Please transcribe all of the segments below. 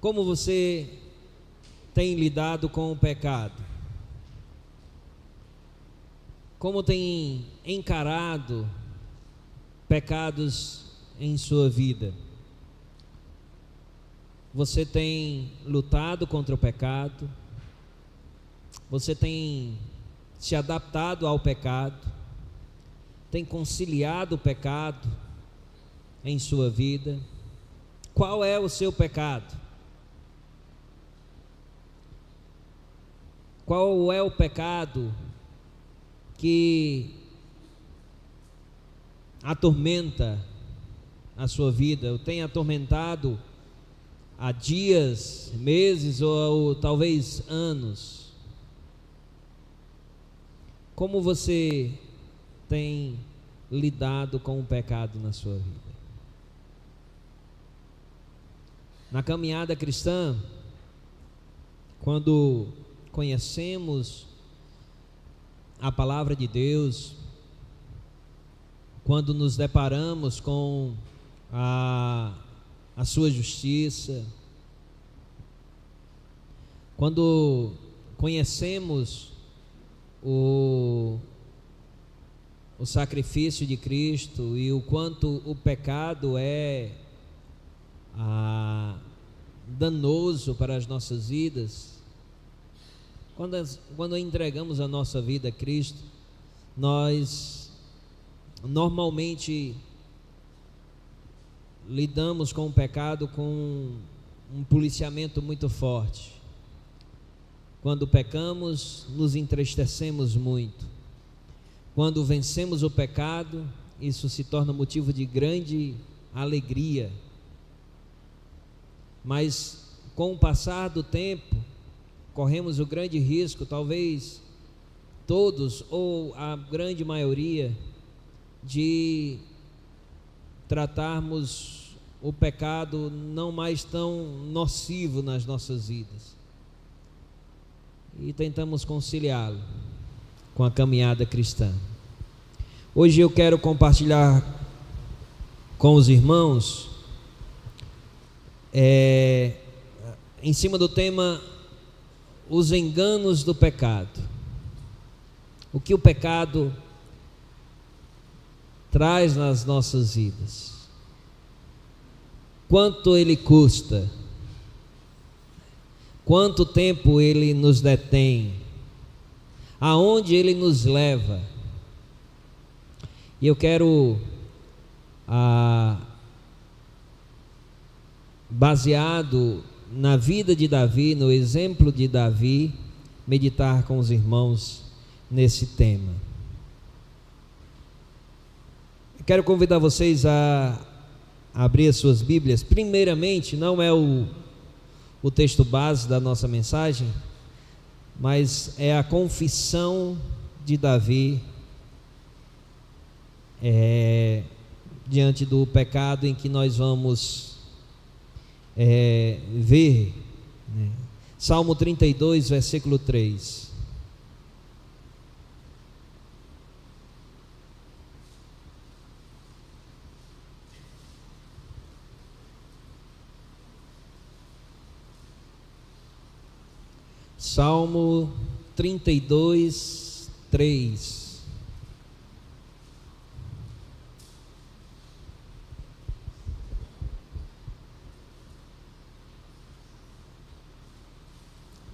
Como você tem lidado com o pecado? Como tem encarado pecados em sua vida? Você tem lutado contra o pecado? Você tem se adaptado ao pecado? Tem conciliado o pecado em sua vida? Qual é o seu pecado? Qual é o pecado que atormenta a sua vida? Ou tem atormentado há dias, meses ou talvez anos? Como você tem lidado com o pecado na sua vida? Na caminhada cristã, quando conhecemos a palavra de Deus, quando nos deparamos com a sua justiça, quando conhecemos o sacrifício de Cristo e o quanto o pecado é danoso para as nossas vidas, quando entregamos a nossa vida a Cristo, nós normalmente lidamos com o pecado com um policiamento muito forte. Quando pecamos, nos entristecemos muito. Quando vencemos o pecado, isso se torna motivo de grande alegria. Mas com o passar do tempo, corremos o grande risco, talvez todos ou a grande maioria, de tratarmos o pecado não mais tão nocivo nas nossas vidas e tentamos conciliá-lo com a caminhada cristã. Hoje eu quero compartilhar com os irmãos em cima do tema os enganos do pecado. O que o pecado traz nas nossas vidas? Quanto ele custa? Quanto tempo ele nos detém? Aonde ele nos leva? E eu quero, baseado na vida de Davi, no exemplo de Davi, meditar com os irmãos nesse tema. Eu quero convidar vocês a abrir as suas Bíblias. Primeiramente, não é o texto base da nossa mensagem, mas é a confissão de Davi diante do pecado em que nós vamos ver, né? Salmo 32, versículo 3. Salmo 32, 3.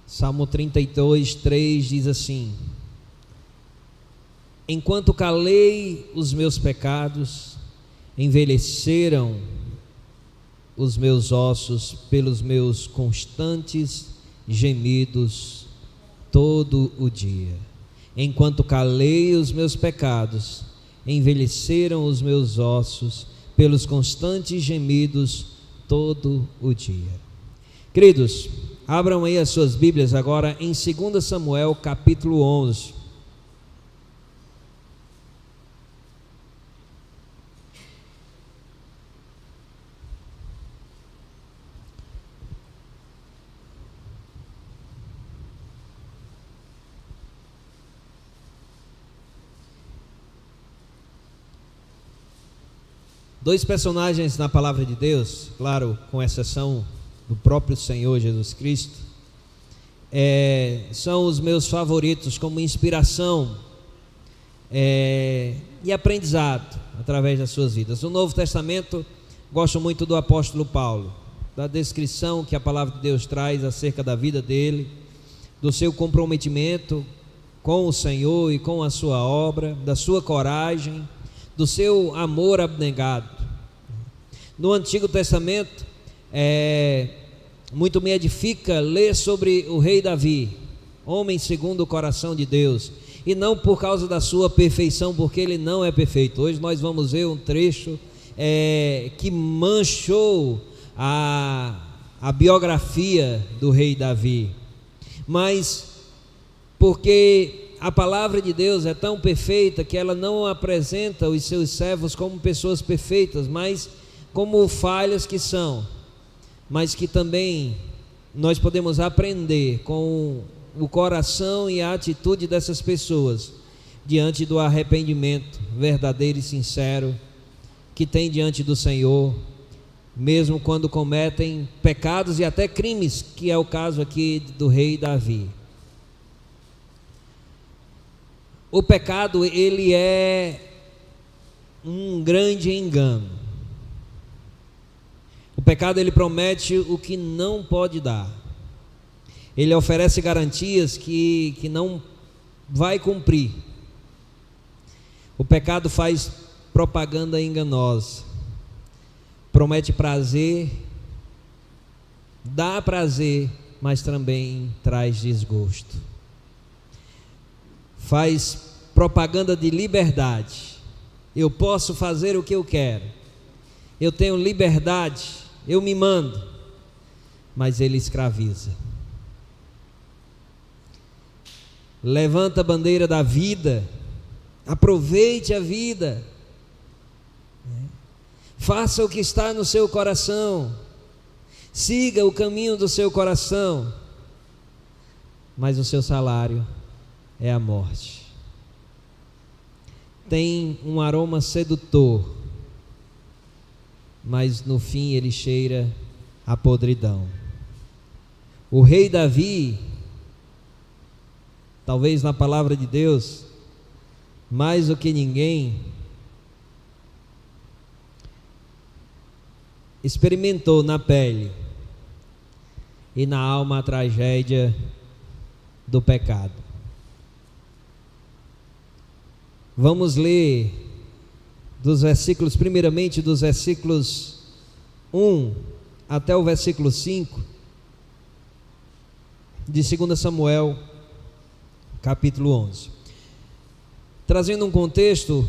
Salmo 32, 3 diz assim: enquanto calei os meus pecados, envelheceram os meus ossos pelos meus constantes gemidos todo o dia. Enquanto calei os meus pecados, envelheceram os meus ossos pelos constantes gemidos todo o dia. Queridos, abram aí as suas Bíblias agora em 2 Samuel capítulo 11. Dois personagens na palavra de Deus, claro, com exceção do próprio Senhor Jesus Cristo, são os meus favoritos como inspiração e aprendizado através das suas vidas. No Novo Testamento, gosto muito do apóstolo Paulo, da descrição que a palavra de Deus traz acerca da vida dele, do seu comprometimento com o Senhor e com a sua obra, da sua coragem, do seu amor abnegado. No Antigo Testamento, muito me edifica ler sobre o rei Davi, homem segundo o coração de Deus, e não por causa da sua perfeição, porque ele não é perfeito. Hoje nós vamos ver um trecho que manchou a biografia do rei Davi, mas porque a palavra de Deus é tão perfeita que ela não apresenta os seus servos como pessoas perfeitas, mas como falhas que são, mas que também nós podemos aprender com o coração e a atitude dessas pessoas diante do arrependimento verdadeiro e sincero que tem diante do Senhor, mesmo quando cometem pecados e até crimes, que é o caso aqui do rei Davi. O pecado, ele é um grande engano. O pecado, ele promete o que não pode dar. Ele oferece garantias que não vai cumprir. O pecado faz propaganda enganosa, promete prazer, dá prazer, mas também traz desgosto. Faz propaganda de liberdade. Eu posso fazer o que eu quero, eu tenho liberdade, eu me mando, mas ele escraviza. Levanta a bandeira da vida, aproveite a vida, faça o que está no seu coração, siga o caminho do seu coração, mas o seu salário é a morte. Tem um aroma sedutor, mas no fim ele cheira a podridão. O rei Davi, talvez na palavra de Deus, mais do que ninguém, experimentou na pele e na alma a tragédia do pecado. Vamos ler dos versículos, primeiramente dos versículos 1 até o versículo 5 de 2 Samuel, capítulo 11. Trazendo um contexto,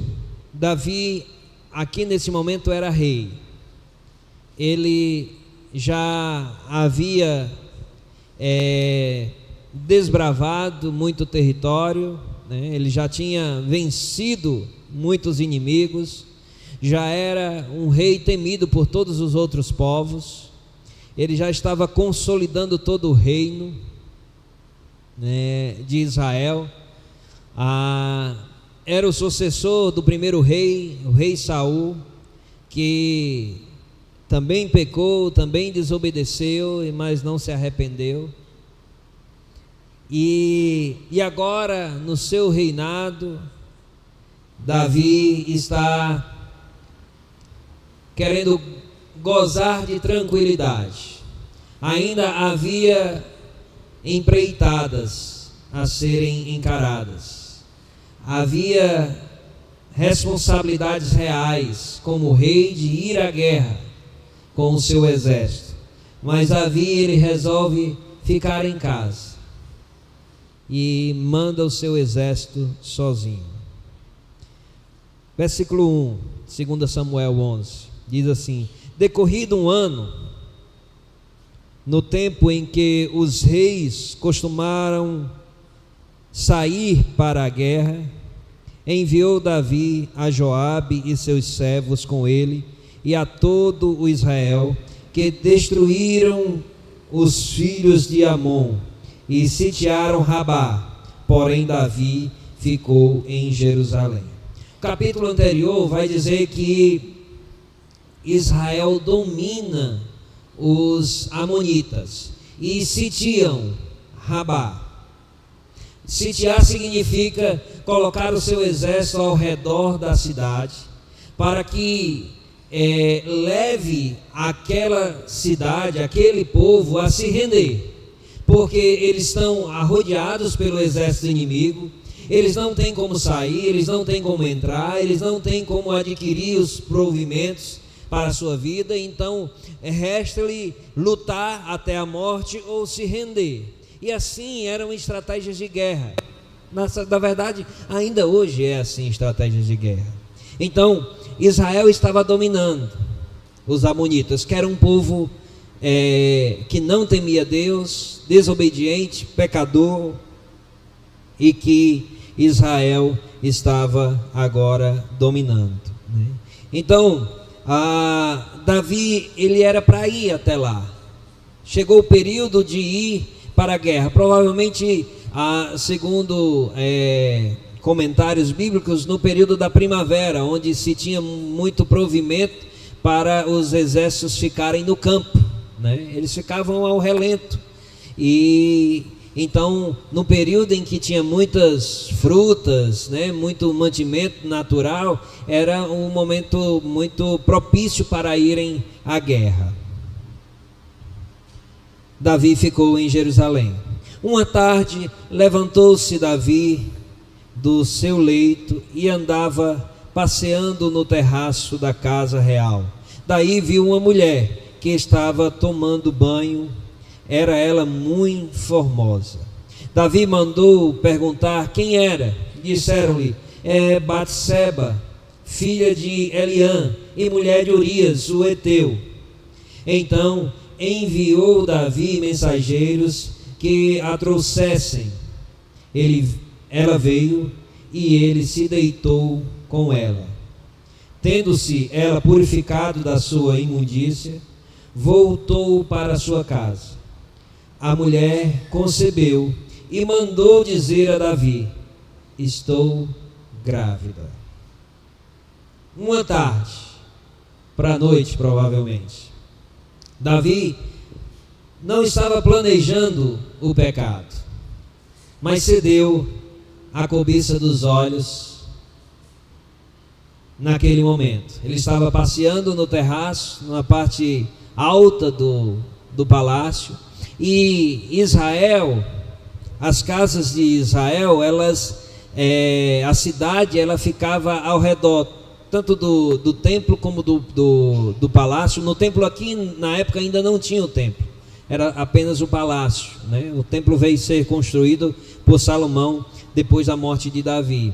Davi aqui nesse momento era rei. Ele já havia desbravado muito território, né? Ele já tinha vencido muitos inimigos, já era um rei temido por todos os outros povos, ele já estava consolidando todo o reino, né, de Israel. Era o sucessor do primeiro rei, o rei Saul, que também pecou, também desobedeceu, mas não se arrependeu. E agora, no seu reinado, Davi está querendo gozar de tranquilidade. Ainda havia empreitadas a serem encaradas, havia responsabilidades reais como rei de ir à guerra com o seu exército, mas Davi, ele resolve ficar em casa e manda o seu exército sozinho. Versículo 1, 2 Samuel 11, diz assim: decorrido um ano, no tempo em que os reis costumaram sair para a guerra, enviou Davi a Joabe e seus servos com ele e a todo o Israel, que destruíram os filhos de Amon e sitiaram Rabá, porém Davi ficou em Jerusalém. O capítulo anterior vai dizer que Israel domina os amonitas e sitiam Rabá. Sitiar significa colocar o seu exército ao redor da cidade, para que leve aquela cidade, aquele povo a se render, porque eles estão arrodeados pelo exército inimigo, eles não têm como sair, eles não têm como entrar, eles não têm como adquirir os provimentos para a sua vida, então resta-lhe lutar até a morte ou se render. E assim eram estratégias de guerra. Na verdade, ainda hoje é assim, estratégias de guerra. Então, Israel estava dominando os amonitas, que era um povo que não temia Deus, desobediente, pecador, e que Israel estava agora dominando, né? Então, Davi, ele era para ir até lá. Chegou o período de ir para a guerra. Provavelmente, segundo comentários bíblicos, no período da primavera, onde se tinha muito provimento para os exércitos ficarem no campo, né? Eles ficavam ao relento. E então, no período em que tinha muitas frutas, né, muito mantimento natural, era um momento muito propício para irem à guerra. Davi ficou em Jerusalém. Uma tarde, levantou-se Davi do seu leito e andava passeando no terraço da casa real. Daí viu uma mulher que estava tomando banho. Era ela muito formosa. Davi mandou perguntar quem era. Disseram-lhe: é Batseba, filha de Eliã e mulher de Urias, o heteu. Então enviou Davi mensageiros que a trouxessem. Ela veio e ele se deitou com ela. Tendo-se ela purificado da sua imundícia, voltou para sua casa. A mulher concebeu e mandou dizer a Davi: estou grávida. Uma tarde, para a noite provavelmente, Davi não estava planejando o pecado, mas cedeu à cobiça dos olhos naquele momento. Ele estava passeando no terraço, na parte alta do palácio. E Israel, as casas de Israel, a cidade, ela ficava ao redor, tanto do templo como do palácio. No templo aqui, na época, ainda não tinha o templo, era apenas o palácio, né? O templo veio ser construído por Salomão, depois da morte de Davi.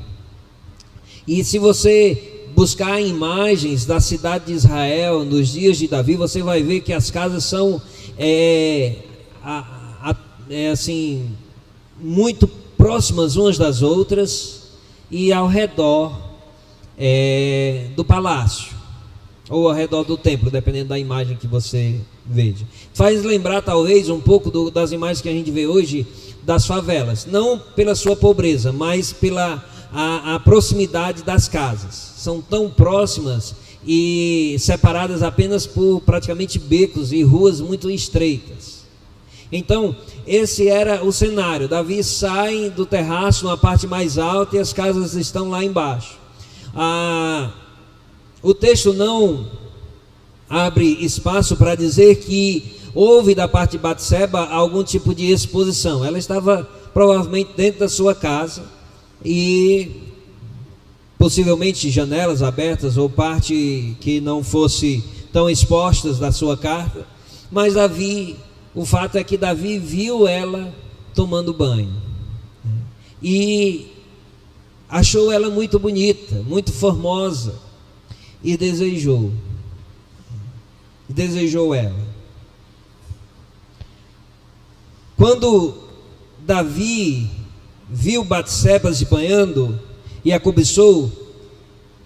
E se você buscar imagens da cidade de Israel, nos dias de Davi, você vai ver que as casas são assim, muito próximas umas das outras e ao redor do palácio ou ao redor do templo, dependendo da imagem que você veja. Faz lembrar talvez um pouco das imagens que a gente vê hoje das favelas, não pela sua pobreza, mas pela a proximidade das casas. São tão próximas e separadas apenas por praticamente becos e ruas muito estreitas. Então, esse era o cenário. Davi sai do terraço na parte mais alta e as casas estão lá embaixo. O texto não abre espaço para dizer que houve da parte de Batseba algum tipo de exposição. Ela estava provavelmente dentro da sua casa e possivelmente janelas abertas ou parte que não fosse tão expostas da sua casa. Mas o fato é que Davi viu ela tomando banho e achou ela muito bonita, muito formosa, e desejou ela. Quando Davi viu Batseba se banhando e a cobiçou,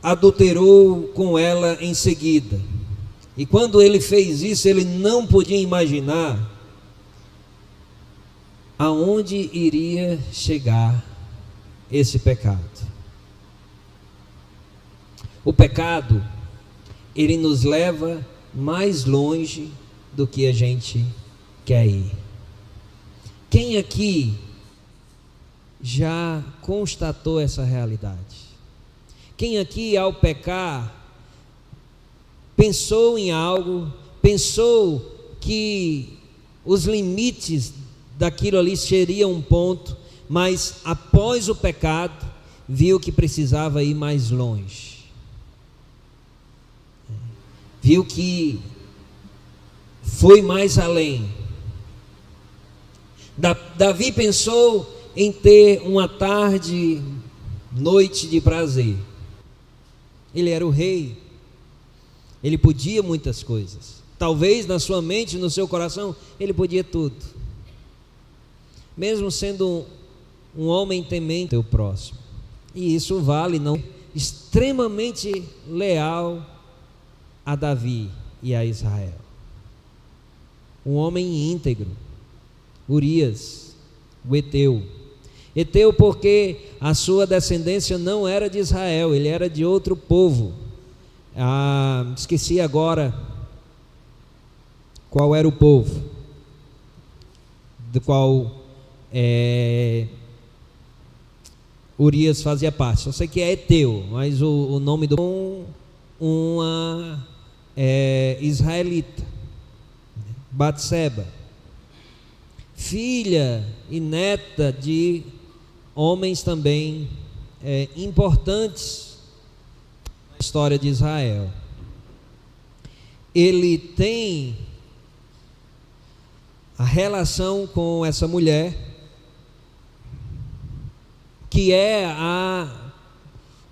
adulterou com ela em seguida. E quando ele fez isso, ele não podia imaginar aonde iria chegar esse pecado. O pecado, ele nos leva mais longe do que a gente quer ir. Quem aqui já constatou essa realidade? Quem aqui, ao pecar, pensou em algo, pensou que os limites daquilo ali seriam um ponto, mas após o pecado, viu que precisava ir mais longe? Viu que foi mais além. Davi pensou em ter uma tarde, noite de prazer. Ele era o rei, ele podia muitas coisas. Talvez na sua mente, no seu coração, ele podia tudo. Mesmo sendo um homem temente ao próximo. E isso vale não extremamente leal a Davi e a Israel. Um homem íntegro, Urias, o Eteu. Eteu porque a sua descendência não era de Israel, ele era de outro povo. Esqueci agora qual era o povo do qual Urias fazia parte. Só sei que é Eteu, mas o nome do uma israelita, Batseba, filha e neta de homens também importantes na história de Israel. Ele tem a relação com essa mulher, que é a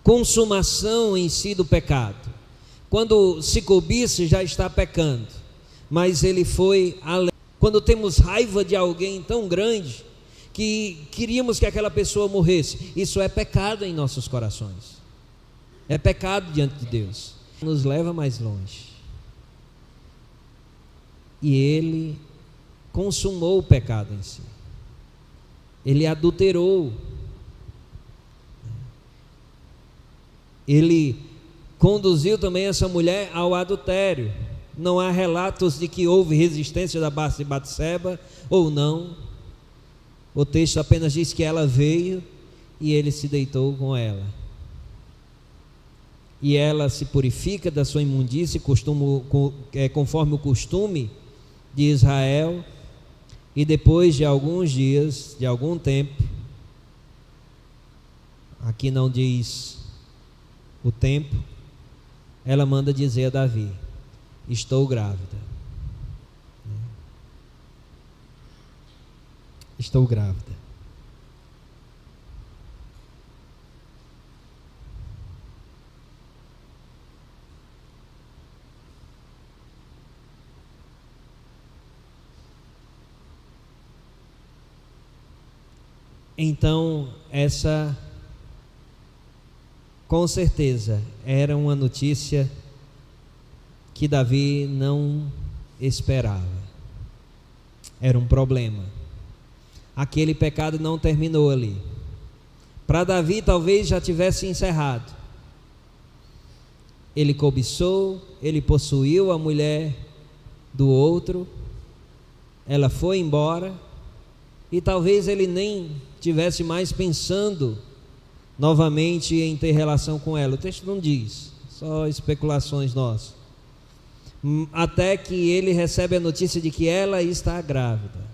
consumação em si do pecado. Quando se cobiça, já está pecando, mas ele foi além. Quando temos raiva de alguém tão grande que queríamos que aquela pessoa morresse, isso é pecado em nossos corações, é pecado diante de Deus, nos leva mais longe. E ele consumou o pecado em si, ele adulterou, ele conduziu também essa mulher ao adultério. Não há relatos de que houve resistência da parte de Batseba ou não. O texto apenas diz que ela veio e ele se deitou com ela. E ela se purifica da sua imundície, conforme o costume de Israel. E depois de alguns dias, de algum tempo, aqui não diz o tempo, ela manda dizer a Davi: estou grávida. Estou grávida. Então, essa, com certeza, era uma notícia que Davi não esperava. Era um problema. Aquele pecado não terminou ali. Para Davi talvez já tivesse encerrado. Ele cobiçou, ele possuiu a mulher do outro, ela foi embora, e talvez ele nem tivesse mais pensando novamente em ter relação com ela. O texto não diz, só especulações nossas. Até que ele recebe a notícia de que ela está grávida.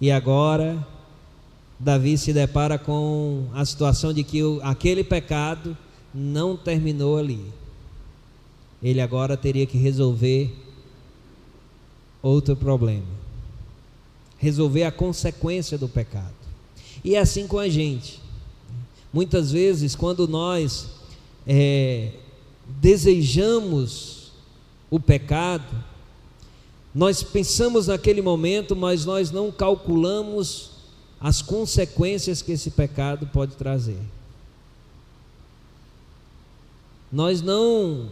E agora Davi se depara com a situação de que aquele pecado não terminou ali. Ele agora teria que resolver outro problema, resolver a consequência do pecado. E é assim com a gente. Muitas vezes, quando nós desejamos o pecado, nós pensamos naquele momento, mas nós não calculamos as consequências que esse pecado pode trazer. Nós não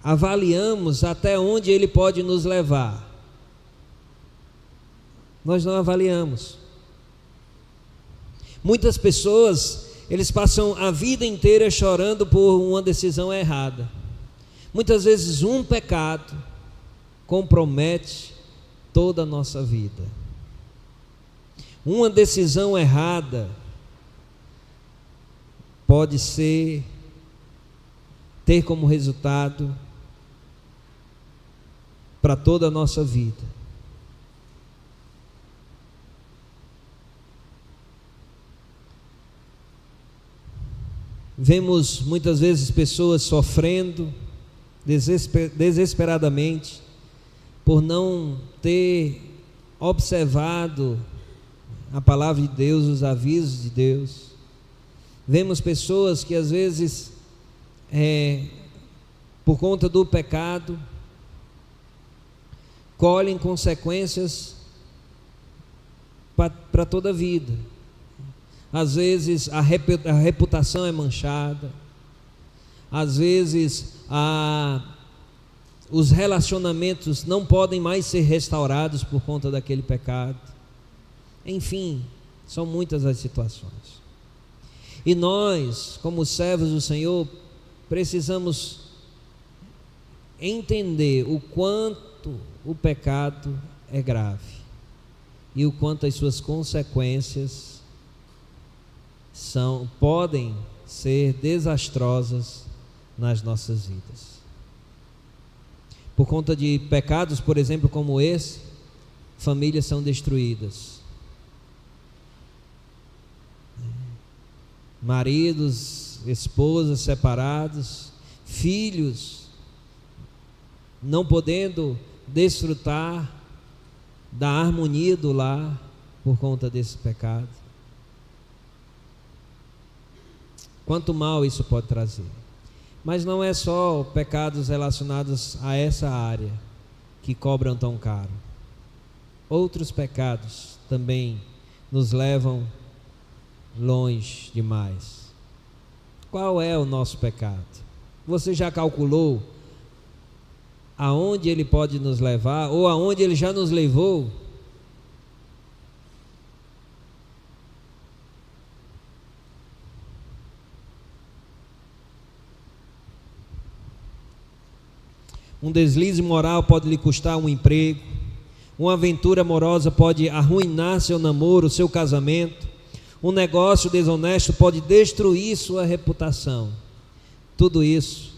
avaliamos até onde ele pode nos levar. Nós não avaliamos. Muitas pessoas, eles passam a vida inteira chorando por uma decisão errada. Muitas vezes um pecado compromete toda a nossa vida. Uma decisão errada pode ter como resultado para toda a nossa vida. Vemos muitas vezes pessoas sofrendo desesperadamente por não ter observado a palavra de Deus, os avisos de Deus. Vemos pessoas que às vezes, por conta do pecado, colhem consequências para toda a vida. Às vezes a reputação é manchada, às vezes os relacionamentos não podem mais ser restaurados por conta daquele pecado. Enfim, são muitas as situações. E nós, como servos do Senhor, precisamos entender o quanto o pecado é grave e o quanto as suas consequências podem ser desastrosas nas nossas vidas. Por conta de pecados, por exemplo, como esse, famílias são destruídas. Maridos, esposas separados, filhos não podendo desfrutar da harmonia do lar por conta desse pecado. Quanto mal isso pode trazer. Mas não é só pecados relacionados a essa área que cobram tão caro. Outros pecados também nos levam longe demais. Qual é o nosso pecado? Você já calculou aonde ele pode nos levar, ou aonde ele já nos levou? Um deslize moral pode lhe custar um emprego, uma aventura amorosa pode arruinar seu namoro, seu casamento, um negócio desonesto pode destruir sua reputação. Tudo isso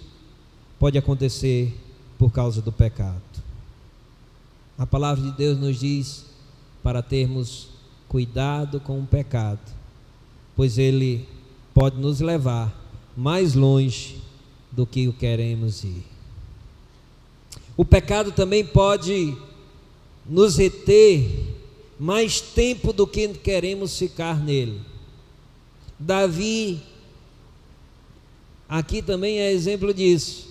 pode acontecer por causa do pecado. A palavra de Deus nos diz para termos cuidado com o pecado, pois ele pode nos levar mais longe do que o queremos ir. O pecado também pode nos reter mais tempo do que queremos ficar nele. Davi, aqui também é exemplo disso.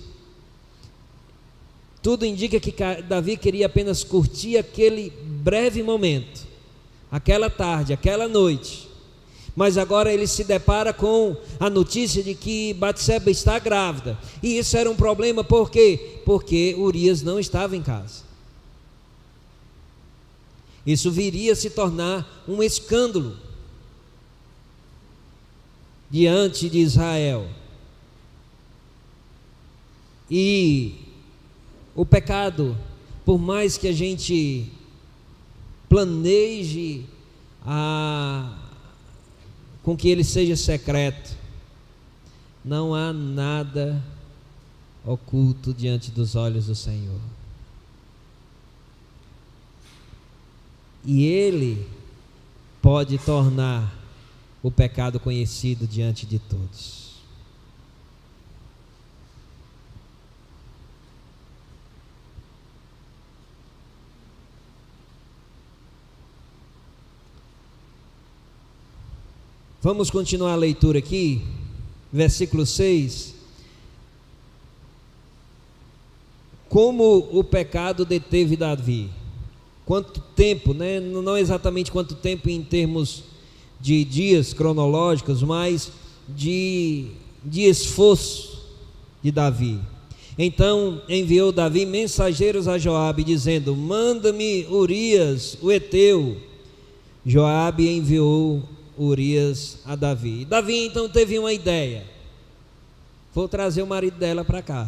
Tudo indica que Davi queria apenas curtir aquele breve momento, aquela tarde, aquela noite. Mas agora ele se depara com a notícia de que Batseba está grávida. E isso era um problema, por quê? Porque Urias não estava em casa. Isso viria a se tornar um escândalo diante de Israel. E o pecado, por mais que a gente planeje com que ele seja secreto, não há nada oculto diante dos olhos do Senhor. E ele pode tornar o pecado conhecido diante de todos. Vamos continuar a leitura aqui, versículo 6. Como o pecado deteve Davi? Quanto tempo, né? Não exatamente quanto tempo em termos de dias cronológicos, mas de esforço de Davi. Então enviou Davi mensageiros a Joabe, dizendo: manda-me Urias, o heteu. Joabe enviou Urias a Davi. Davi então teve uma ideia: vou trazer o marido dela para cá.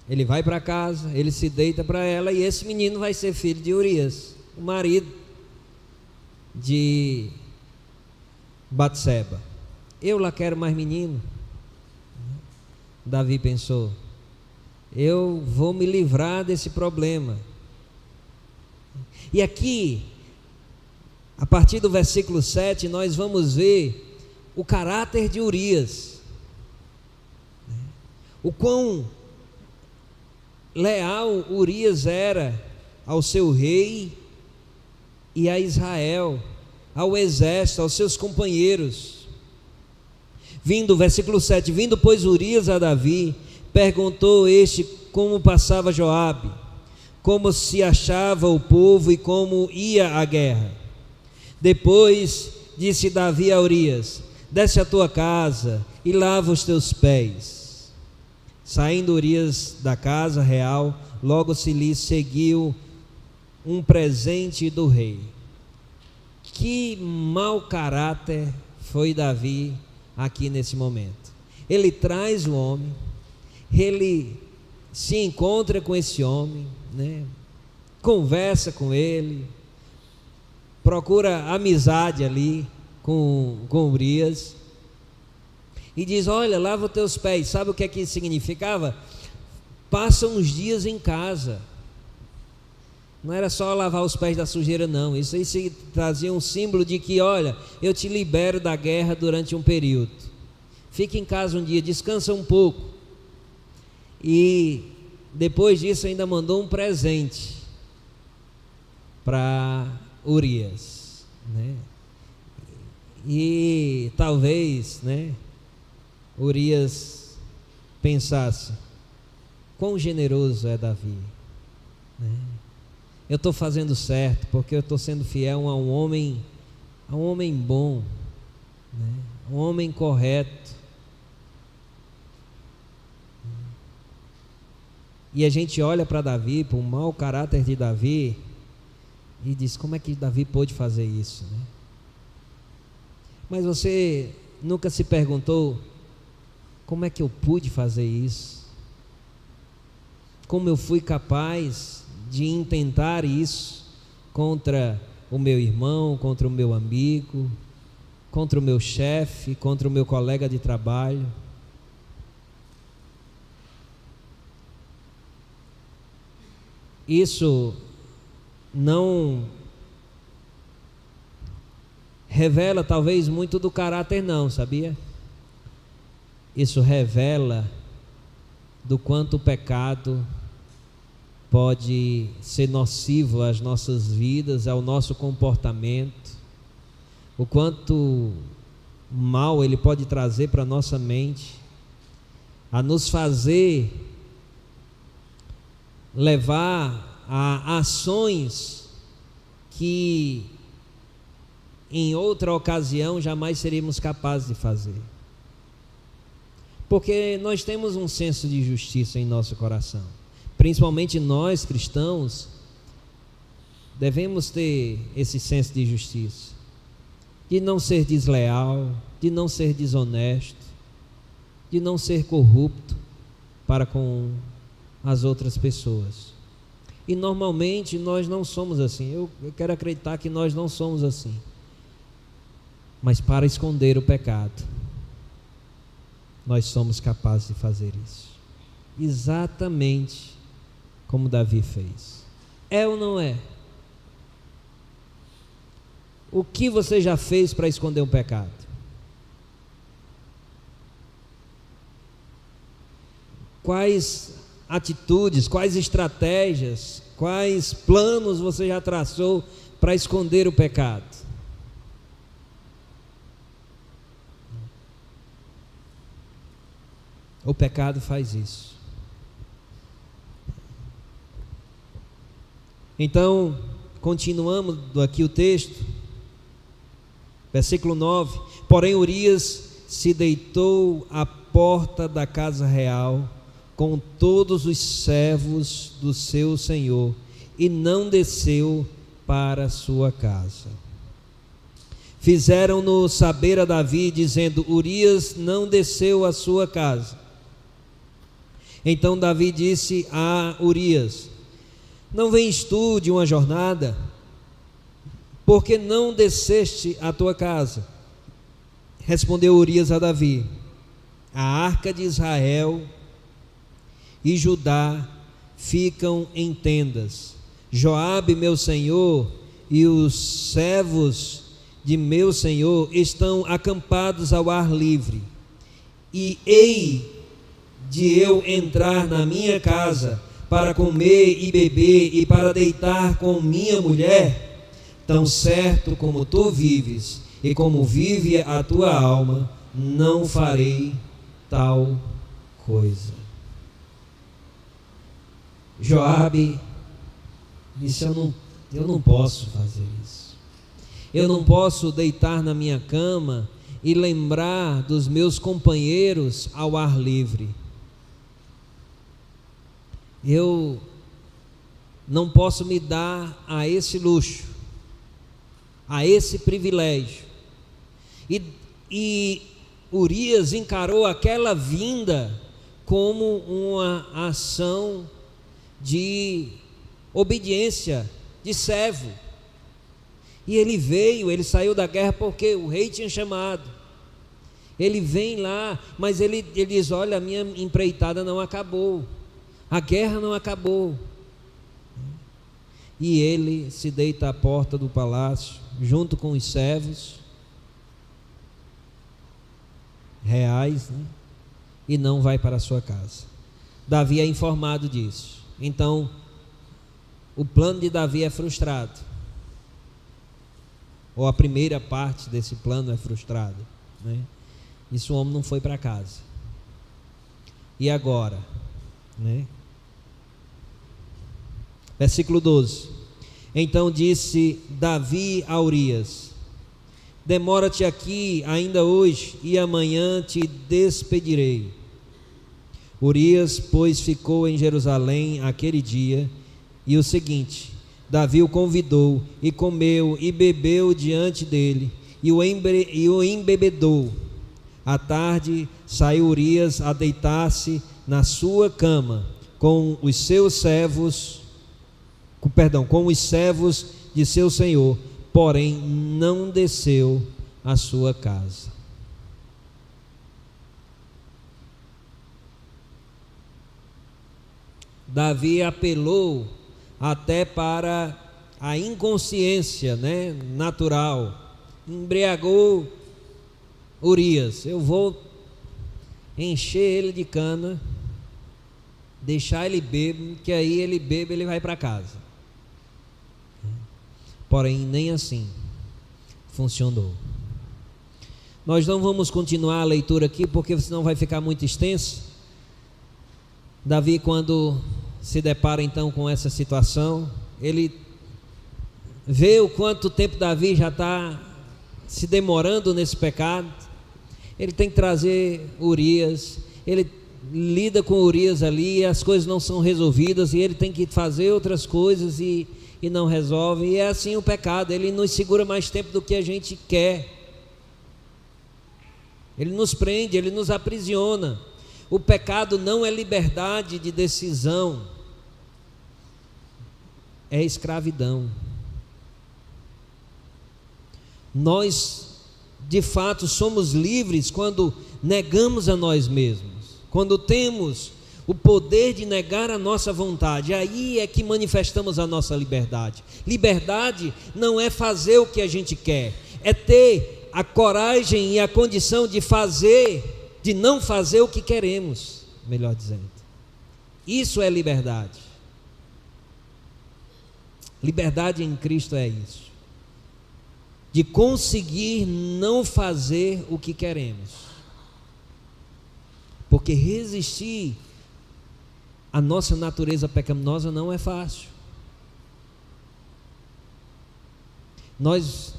Ele vai para casa, ele se deita para ela, e esse menino vai ser filho de Urias, o marido de Batseba. Eu lá quero mais menino. Davi pensou: eu vou me livrar desse problema. E aqui, a partir do versículo 7, nós vamos ver o caráter de Urias, o quão leal Urias era ao seu rei e a Israel, ao exército, aos seus companheiros. Versículo 7, vindo pois Urias a Davi, perguntou este como passava Joabe, como se achava o povo e como ia a guerra. Depois disse Davi a Urias: desce à tua casa e lava os teus pés. Saindo Urias da casa real, logo se lhe seguiu um presente do rei. Que mau caráter foi Davi aqui nesse momento. Ele traz o homem, ele se encontra com esse homem, conversa com ele, procura amizade ali com Urias, e diz: olha, lava os teus pés. Sabe o que é que isso significava? Passa uns dias em casa. Não era só lavar os pés da sujeira, não. Isso aí se trazia um símbolo de que, olha, eu te libero da guerra durante um período. Fica em casa um dia, descansa um pouco. E depois disso ainda mandou um presente para Urias, E talvez, Urias pensasse: quão generoso é Davi, eu estou fazendo certo, porque eu estou sendo fiel a um homem bom, um homem correto. E a gente olha para Davi, para o mau caráter de Davi, e diz: como é que Davi pôde fazer isso, Mas você nunca se perguntou: como é que eu pude fazer isso? Como eu fui capaz de intentar isso contra o meu irmão, contra o meu amigo, contra o meu chefe, contra o meu colega de trabalho? Isso não revela talvez muito do caráter, não, sabia? Isso revela do quanto o pecado pode ser nocivo às nossas vidas, ao nosso comportamento, o quanto mal ele pode trazer para a nossa mente, a nos fazer levar a ações que em outra ocasião jamais seríamos capazes de fazer. Porque nós temos um senso de justiça em nosso coração. Principalmente nós cristãos devemos ter esse senso de justiça, de não ser desleal, de não ser desonesto, de não ser corrupto para com as outras pessoas. E normalmente nós não somos assim. Eu quero acreditar que nós não somos assim. Mas para esconder o pecado, nós somos capazes de fazer isso. Exatamente como Davi fez. É ou não é? O que você já fez para esconder um pecado? Quais atitudes, quais estratégias, quais planos você já traçou para esconder o pecado? O pecado faz isso. Então, continuamos aqui o texto, versículo 9: porém Urias se deitou à porta da casa real com todos os servos do seu senhor e não desceu para a sua casa. Fizeram-no saber a Davi, dizendo: Urias não desceu à sua casa. Então Davi disse a Urias: não vens tu de uma jornada? Por que não desceste à tua casa? Respondeu Urias a Davi: a arca de Israel e Judá ficam em tendas. Joabe, meu senhor, e os servos de meu senhor estão acampados ao ar livre. E hei de eu entrar na minha casa para comer e beber e para deitar com minha mulher? Tão certo como tu vives e como vive a tua alma, não farei tal coisa. Joabe disse: eu não posso fazer isso. Eu não posso deitar na minha cama e lembrar dos meus companheiros ao ar livre. Eu não posso me dar a esse luxo, a esse privilégio. E Urias encarou aquela vinda como uma ação de obediência, de servo. E ele saiu da guerra porque o rei tinha chamado. Ele vem lá, mas ele diz: olha, a minha empreitada não acabou, a guerra não acabou. E ele se deita à porta do palácio, junto com os servos reais, né? E não vai para a sua casa. Davi é informado disso. Então, o plano de Davi é frustrado, ou a primeira parte desse plano é frustrada, né? Isso, o homem não foi para casa. E agora, né? Versículo 12. Então disse Davi a Urias: demora-te aqui ainda hoje, e amanhã te despedirei. Urias, pois, ficou em Jerusalém aquele dia. E o seguinte: Davi o convidou, e comeu e bebeu diante dele, e o embebedou. À tarde saiu Urias a deitar-se na sua cama com os servos de seu senhor, porém não desceu à sua casa. Davi apelou até para a inconsciência, né, natural. Embriagou Urias: eu vou encher ele de cana, deixar ele beber, que aí ele bebe, ele vai para casa. Porém, nem assim funcionou. Nós não vamos continuar a leitura aqui, porque senão vai ficar muito extenso. Davi, quando se depara então com essa situação, ele vê o quanto tempo Davi já está se demorando nesse pecado. Ele tem que trazer Urias, ele lida com Urias ali, as coisas não são resolvidas, e ele tem que fazer outras coisas e não resolve. E é assim o pecado, ele nos segura mais tempo do que a gente quer, ele nos prende, ele nos aprisiona. O pecado não é liberdade de decisão, é escravidão. Nós, de fato, somos livres quando negamos a nós mesmos, quando temos o poder de negar a nossa vontade. Aí é que manifestamos a nossa liberdade. Liberdade não é fazer o que a gente quer, é ter a coragem e a condição de não fazer o que queremos, melhor dizendo. Isso é liberdade. Liberdade em Cristo é isso, de conseguir não fazer o que queremos, porque resistir à nossa natureza pecaminosa não é fácil. Nós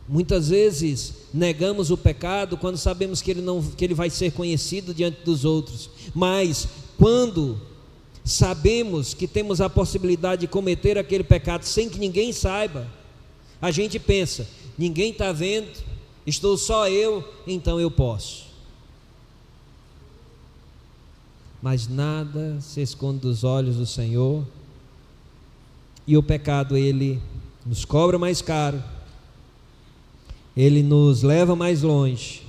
muitas vezes negamos o pecado quando sabemos que ele vai ser conhecido diante dos outros, mas quando sabemos que temos a possibilidade de cometer aquele pecado sem que ninguém saiba, a gente pensa: ninguém está vendo, estou só eu, então eu posso. mas nada se esconde dos olhos do Senhor. E o pecado, ele nos cobra mais caro, ele nos leva mais longe,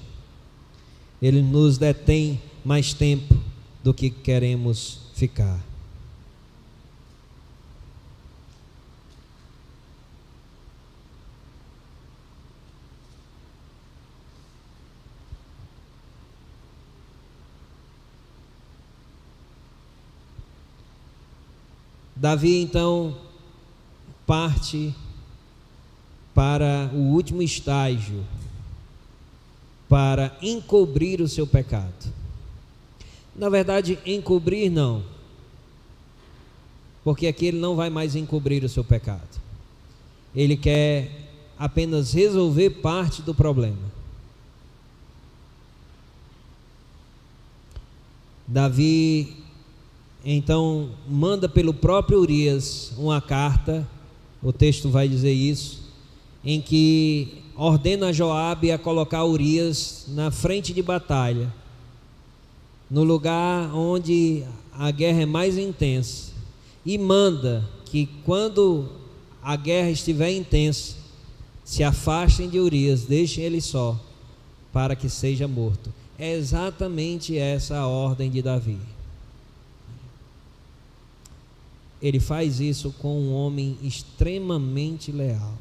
ele nos detém mais tempo do que queremos ficar. Davi então parte para o último estágio, para encobrir o seu pecado. Na verdade, encobrir não, porque aqui ele não vai mais encobrir o seu pecado. Ele quer apenas resolver parte do problema. Davi então manda pelo próprio Urias uma carta, o texto vai dizer isso, em que ordena a Joabe a colocar Urias na frente de batalha, no lugar onde a guerra é mais intensa, e manda que quando a guerra estiver intensa, se afastem de Urias, deixem ele só, para que seja morto. É exatamente essa a ordem de Davi. Ele faz isso com um homem extremamente leal.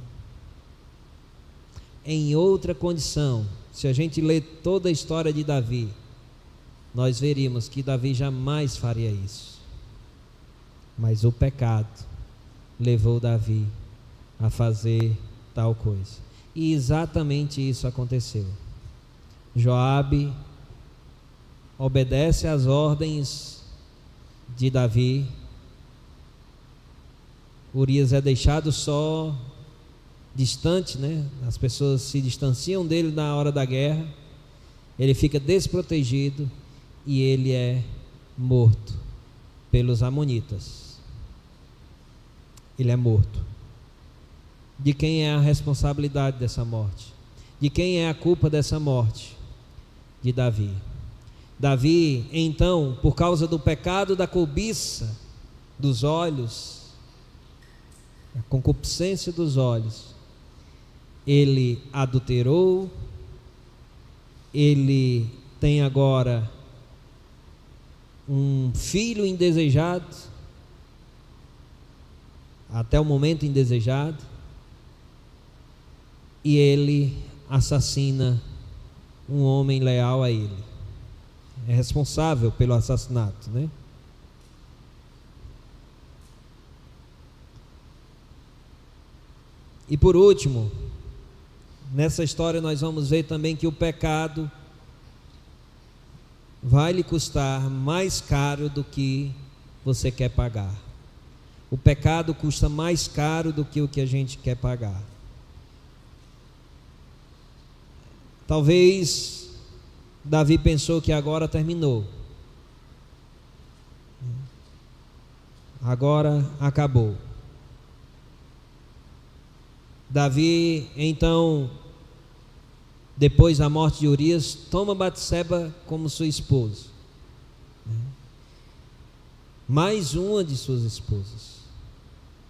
Em outra condição, se a gente ler toda a história de Davi, nós veríamos que Davi jamais faria isso. Mas o pecado levou Davi a fazer tal coisa. E exatamente isso aconteceu. Joabe obedece às ordens de Davi. Urias é deixado só, distante, né? As pessoas se distanciam dele na hora da guerra. Ele fica desprotegido e ele é morto pelos amonitas. Ele é morto. De quem é a responsabilidade dessa morte? De quem é a culpa dessa morte? De Davi. Davi, então, por causa do pecado da cobiça dos olhos, a concupiscência dos olhos, ele adulterou, ele tem agora um filho indesejado, até o momento indesejado, e ele assassina um homem leal a ele. É responsável pelo assassinato, né? E por último, nessa história nós vamos ver também que o pecado vai lhe custar mais caro do que você quer pagar. O pecado custa mais caro do que o que a gente quer pagar. Talvez Davi pensou que agora terminou. Agora acabou. Davi, então, depois da morte de Urias, toma Batseba como sua esposa. Mais uma de suas esposas.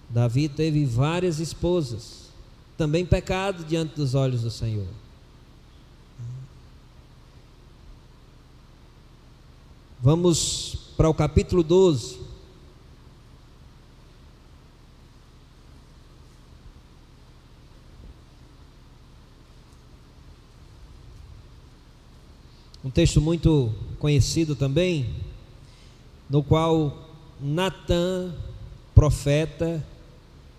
Davi teve várias esposas. Também pecado diante dos olhos do Senhor. Vamos para o capítulo 12. Um texto muito conhecido também, no qual Natã, profeta,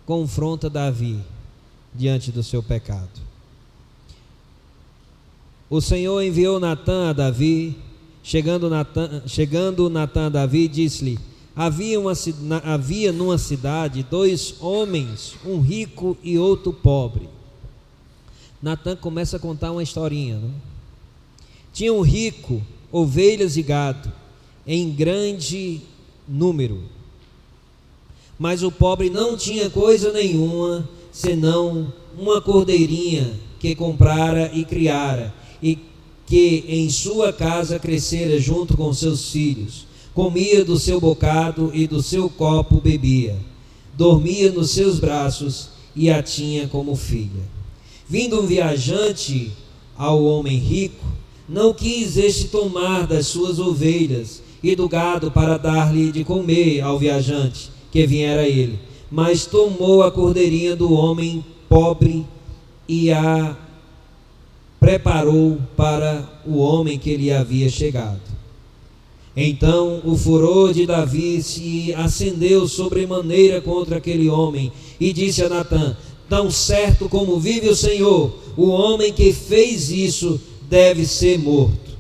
confronta Davi diante do seu pecado. O Senhor enviou Natã a Davi. Chegando Natã a Davi, disse-lhe: havia numa cidade 2 homens, um rico e outro pobre. Natã começa a contar uma historinha, né? Tinha um rico ovelhas e gado em grande número, mas o pobre não tinha coisa nenhuma senão uma cordeirinha que comprara e criara, e que em sua casa crescera junto com seus filhos. comia do seu bocado e do seu copo bebia, dormia nos seus braços e a tinha como filha. Vindo um viajante ao homem rico, não quis este tomar das suas ovelhas e do gado para dar-lhe de comer ao viajante que viera a ele, mas tomou a cordeirinha do homem pobre e a preparou para o homem que lhe havia chegado. Então o furor de Davi se acendeu sobremaneira contra aquele homem e disse a Natã: tão certo como vive o Senhor, o homem que fez isso deve ser morto,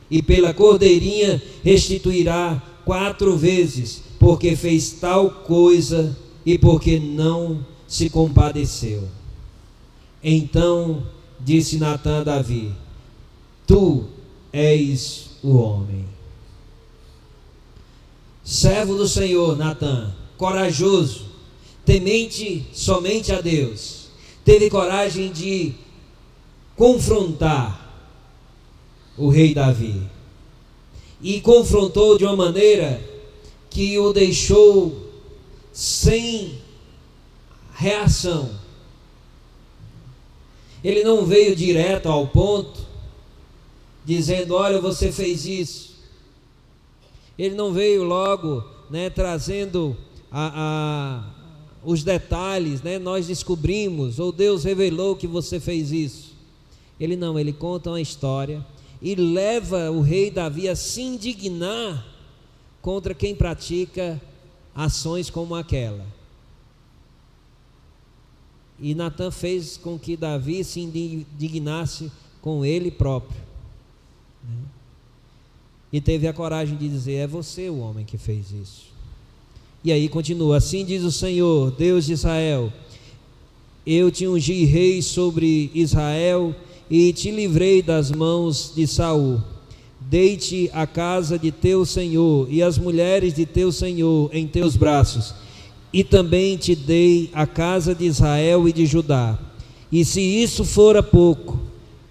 e pela cordeirinha restituirá 4 vezes, porque fez tal coisa e porque não se compadeceu. Então disse Natã a Davi: tu és o homem. Servo do Senhor Natã, corajoso, temente somente a Deus, teve coragem de confrontar o rei Davi, e confrontou de uma maneira que o deixou sem reação. Ele não veio direto ao ponto, dizendo: olha, você fez isso. Ele não veio logo, trazendo os detalhes, nós descobrimos, ou Deus revelou que você fez isso. Ele conta uma história e leva o rei Davi a se indignar contra quem pratica ações como aquela. E Natã fez com que Davi se indignasse com ele próprio, e teve a coragem de dizer: é você o homem que fez isso. E aí continua: assim diz o Senhor, Deus de Israel, eu te ungi rei sobre Israel e te livrei das mãos de Saul. Dei-te a casa de teu senhor e as mulheres de teu senhor em teus braços, e também te dei a casa de Israel e de Judá. E se isso fora pouco,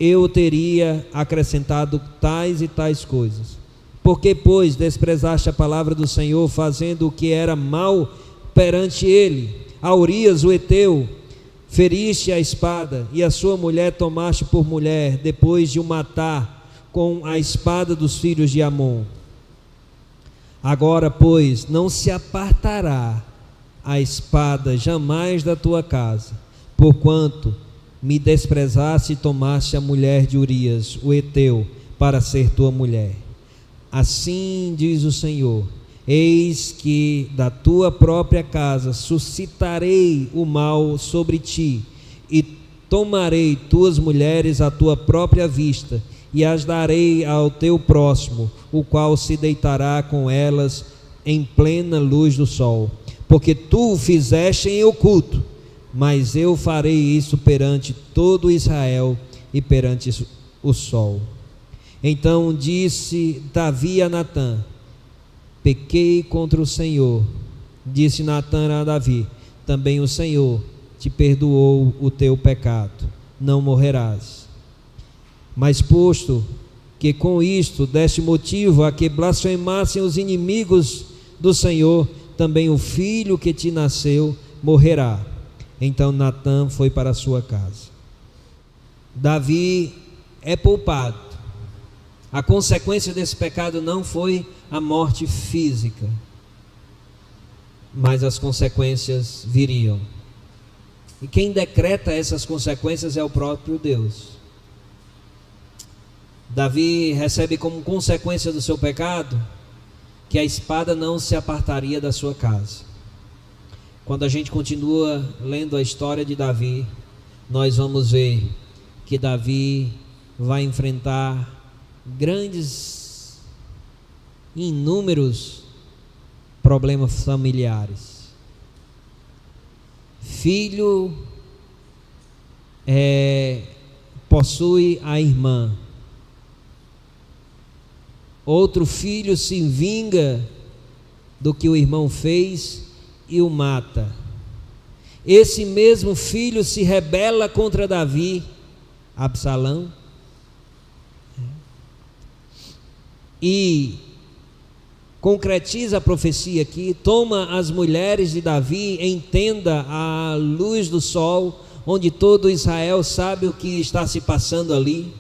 eu teria acrescentado tais e tais coisas. Porque, pois, desprezaste a palavra do Senhor, fazendo o que era mal perante ele? A Urias, o heteu, feriste a espada, e a sua mulher tomaste por mulher, depois de o matar com a espada dos filhos de Amon. Agora, pois, não se apartará a espada jamais da tua casa, porquanto me desprezaste e tomaste a mulher de Urias, o heteu, para ser tua mulher. Assim diz o Senhor: eis que da tua própria casa suscitarei o mal sobre ti, e tomarei tuas mulheres à tua própria vista, e as darei ao teu próximo, o qual se deitará com elas em plena luz do sol. Porque tu o fizeste em oculto, mas eu farei isso perante todo Israel e perante o sol. Então disse Davi a Natã: pequei contra o Senhor. Disse Natã a Davi: também o Senhor te perdoou o teu pecado, não morrerás. Mas posto que com isto deste motivo a que blasfemassem os inimigos do Senhor, também o filho que te nasceu morrerá. Então Natã foi para a sua casa. Davi é poupado. A consequência desse pecado não foi a morte física, mas as consequências viriam. E quem decreta essas consequências é o próprio Deus. Davi recebe como consequência do seu pecado que a espada não se apartaria da sua casa. Quando a gente continua lendo a história de Davi, nós vamos ver que Davi vai enfrentar grandes, inúmeros problemas familiares. Filho possui a irmã, outro filho se vinga do que o irmão fez e o mata. Esse mesmo filho se rebela contra Davi, Absalão, concretiza a profecia aqui, toma as mulheres de Davi em tenda à luz do sol, onde todo Israel sabe o que está se passando ali,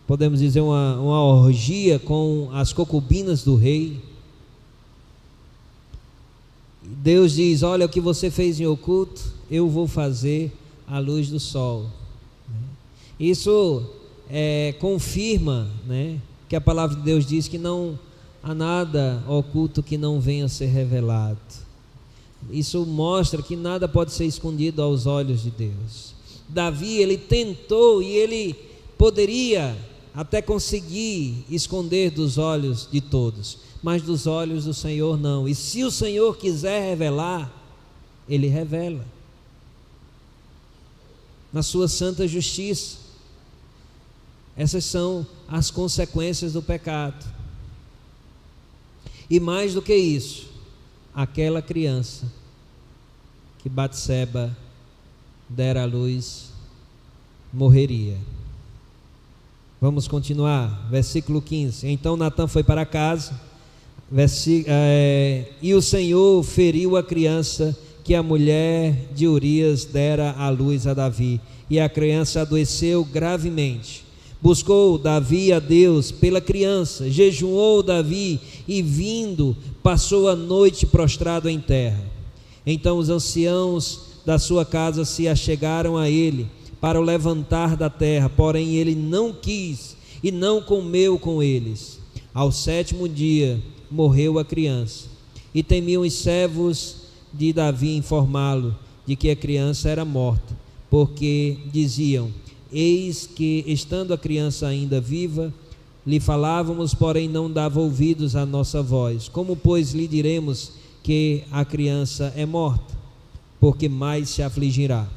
podemos dizer uma orgia com as concubinas do rei. Deus diz: olha, o que você fez em oculto, eu vou fazer à luz do sol. Isso confirma, que a palavra de Deus diz que não há nada oculto que não venha a ser revelado. Isso mostra que nada pode ser escondido aos olhos de Deus. Davi, ele tentou e ele poderia até conseguir esconder dos olhos de todos, mas dos olhos do Senhor não. E se o Senhor quiser revelar, Ele revela na sua santa justiça. Essas são as consequências do pecado. E mais do que isso, aquela criança que Batseba dera à luz morreria. Vamos continuar, versículo 15. Então Natã foi para casa, e o Senhor feriu a criança que a mulher de Urias dera à luz a Davi, e a criança adoeceu gravemente. Buscou Davi a Deus pela criança, jejuou Davi e vindo passou a noite prostrado em terra. Então os anciãos da sua casa se achegaram a ele para o levantar da terra, porém ele não quis e não comeu com eles. Ao 7º dia morreu a criança, e temiam os servos de Davi informá-lo de que a criança era morta, porque diziam: eis que, estando a criança ainda viva, lhe falávamos, porém não dava ouvidos à nossa voz. Como, pois, lhe diremos que a criança é morta? Porque mais se afligirá.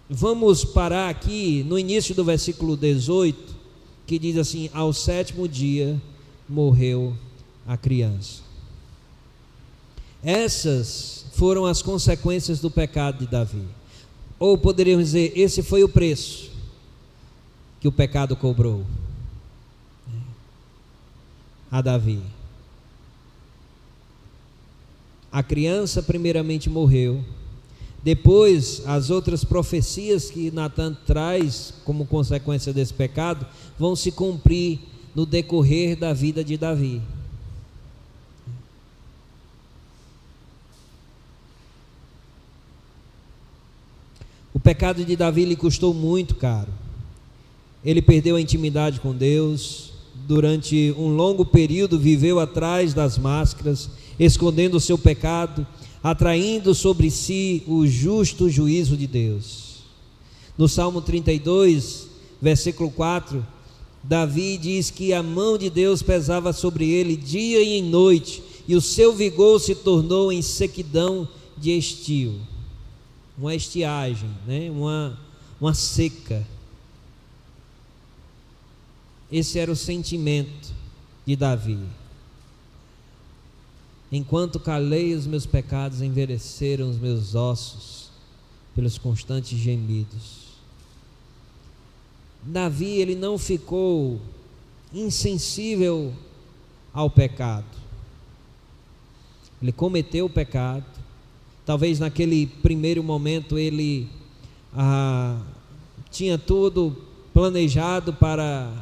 Vamos parar aqui no início do versículo 18, que diz assim: ao 7º dia morreu a criança. Essas foram as consequências do pecado de Davi. Ou poderíamos dizer, esse foi o preço que o pecado cobrou a Davi. A criança primeiramente morreu, depois as outras profecias que Natã traz como consequência desse pecado vão se cumprir no decorrer da vida de Davi. O pecado de Davi lhe custou muito caro. Ele perdeu a intimidade com Deus, durante um longo período viveu atrás das máscaras, escondendo o seu pecado, atraindo sobre si o justo juízo de Deus. No Salmo 32, versículo 4, Davi diz que a mão de Deus pesava sobre ele dia e noite, e o seu vigor se tornou em sequidão de estio. Uma estiagem, uma seca. Esse era o sentimento de Davi. Enquanto calei os meus pecados, envelheceram os meus ossos pelos constantes gemidos. Davi, ele não ficou insensível ao pecado. Ele cometeu o pecado. Talvez naquele primeiro momento ele tinha tudo planejado para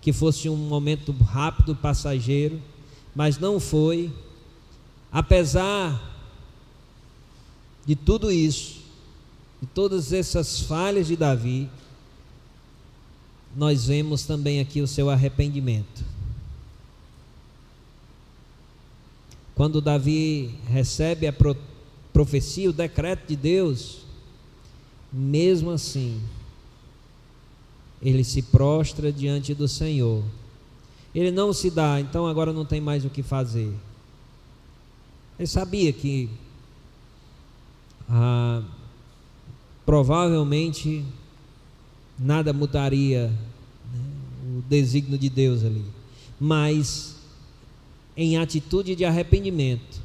que fosse um momento rápido, passageiro, mas não foi. Apesar de tudo isso, de todas essas falhas de Davi, nós vemos também aqui o seu arrependimento. Quando Davi recebe a profecia, o decreto de Deus, mesmo assim, ele se prostra diante do Senhor. Ele não se dá, então agora não tem mais o que fazer. Ele sabia que provavelmente nada mudaria, o desígnio de Deus ali, mas em atitude de arrependimento,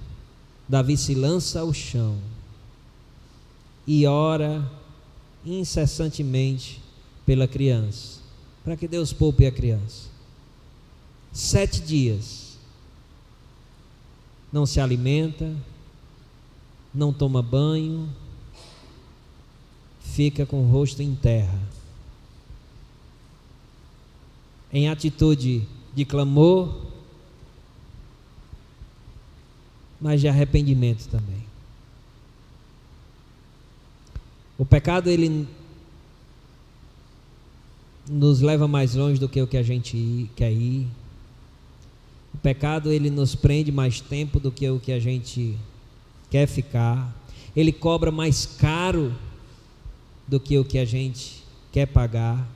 Davi se lança ao chão e ora incessantemente pela criança, para que Deus poupe a criança. 7 dias, não se alimenta, não toma banho, fica com o rosto em terra, em atitude de clamor, mas de arrependimento também. O pecado, ele nos leva mais longe do que o que a gente quer ir. O pecado, ele nos prende mais tempo do que o que a gente quer ficar. Ele cobra mais caro do que o que a gente quer pagar.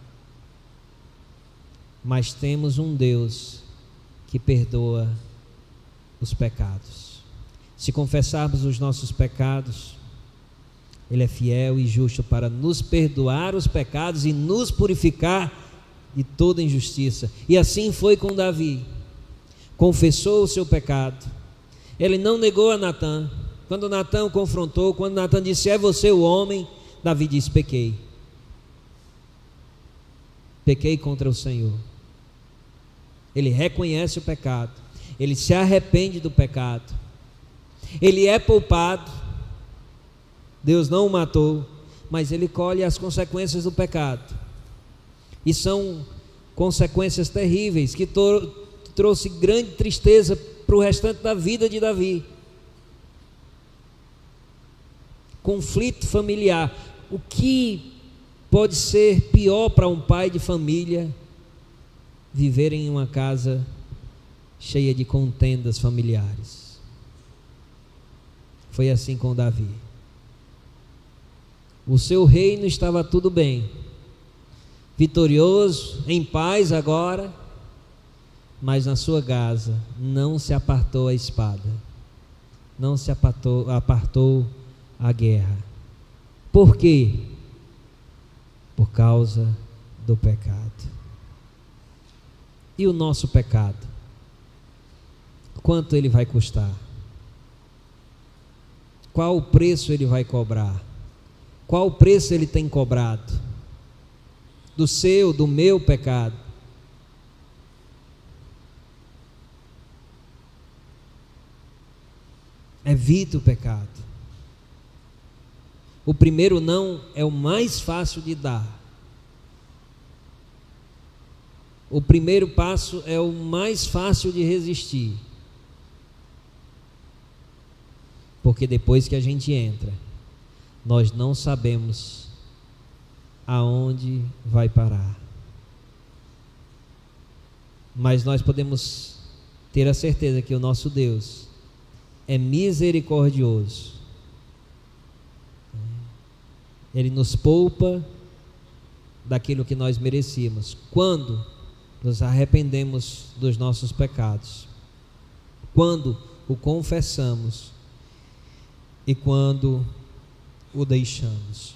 Mas temos um Deus que perdoa os pecados. Se confessarmos os nossos pecados, Ele é fiel e justo para nos perdoar os pecados e nos purificar de toda injustiça. E assim foi com Davi. Confessou o seu pecado. Ele não negou a Natã. Quando Natã o confrontou, quando Natã disse: é você o homem, Davi disse: pequei. Pequei contra o Senhor. Ele reconhece o pecado. Ele se arrepende do pecado. Ele é poupado. Deus não o matou, mas ele colhe as consequências do pecado. E são consequências terríveis que trouxe grande tristeza para o restante da vida de Davi. Conflito familiar. O que pode ser pior para um pai de família viver em uma casa cheia de contendas familiares? Foi assim com Davi. O seu reino estava tudo bem, vitorioso, em paz agora, mas na sua casa não se apartou a espada, não se apartou a guerra. Por quê? Por causa do pecado. E o nosso pecado? Quanto ele vai custar? Qual o preço ele vai cobrar? Qual o preço ele tem cobrado? Do seu, do meu pecado. Evite o pecado. O primeiro não é o mais fácil de dar. O primeiro passo é o mais fácil de resistir. Porque depois que a gente entra, nós não sabemos aonde vai parar. Mas nós podemos ter a certeza que o nosso Deus é misericordioso. Ele nos poupa daquilo que nós merecíamos, quando nos arrependemos dos nossos pecados, quando o confessamos e quando o deixamos.